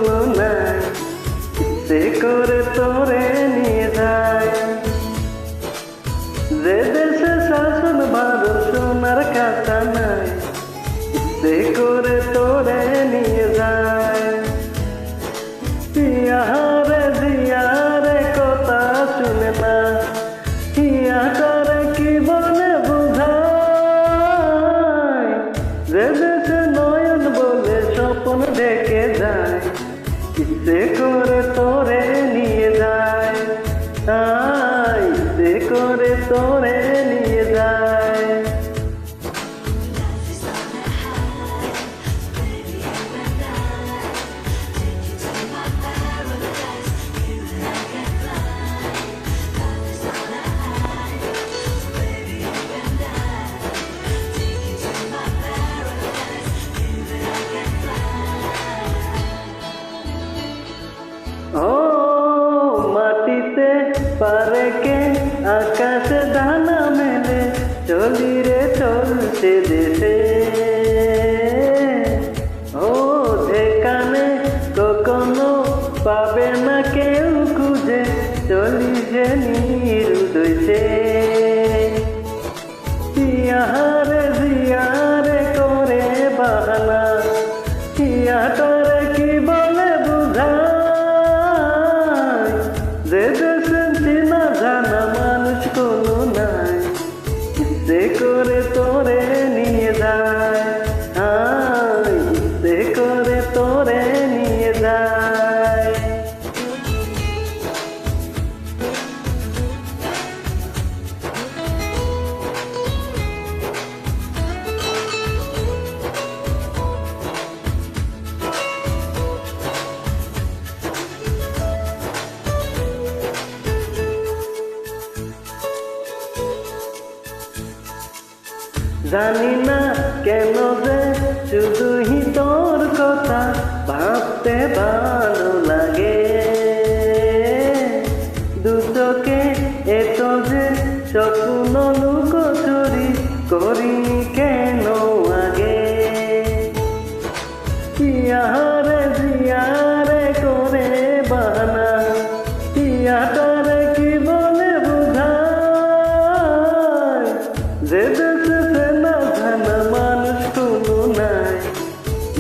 কোনো নাই, ইচ্ছে করে তোরে নিয়ে যায়। যে দেশে শাসন ভারত সোনার কাঁচা নাই, ইচ্ছে করে তোরে নিয়ে যায়। ইয়ারে জিয়ারে কথা শুনে না, ইয়া করে কি বলে বুঝায়। যে দেশে নয়ন বলে স্বপ্ন দেখে যায়, ইচ্ছে করে তোরে নিয়ে যায়। ইচ্ছে করে তোরে নিয়ে যায়। মাটিতে পারে কে আকাশে ডানা মেলে, চলি রে চলছে দেশে। যেখানে কখনো পাবে না কেউ খুঁজে, চলি যে নিরুদইছে। ইয়ারে জিয়ারে করে বাহানা, ইয়াটারে কি বলে বুঝায়। যে দেশে চিনা জানা মানুষ কোনো নাই, ইচ্ছে করে তোরে নিয়ে যায়। ইচ্ছে করে তোরে নিয়ে যায়। জানি না কেন যে শুধুই তোর কথা ভাবতে ভালো লাগে। দু চোখে এত যে স্বপ্ন লুকোচুরি করি কেন আগে। ইয়ারে জিয়ারে করে বাহানা, ইয়াটারে কি বলে বুঝায়। যে দেশে চেনা জানা মানুষ কোনো নাই,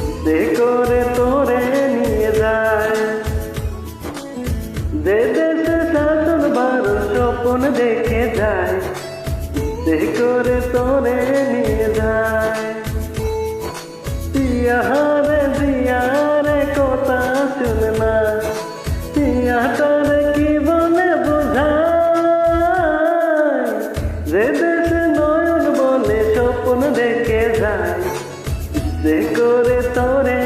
ইচ্ছে করে তোরে নিয়ে যায়। যে দেশে শাসন ভারত স্বপ্ন দেখে যায়, ইচ্ছে করে তোরে নিয়ে যায়। ইয়ারে জিয়ারে কথা শুনে না, ইয়াটারে কি বলে বুঝায়। যে দেশে নয়ন বলে স্বপ্ন দেখে যায়, ইচ্ছে করে তোরে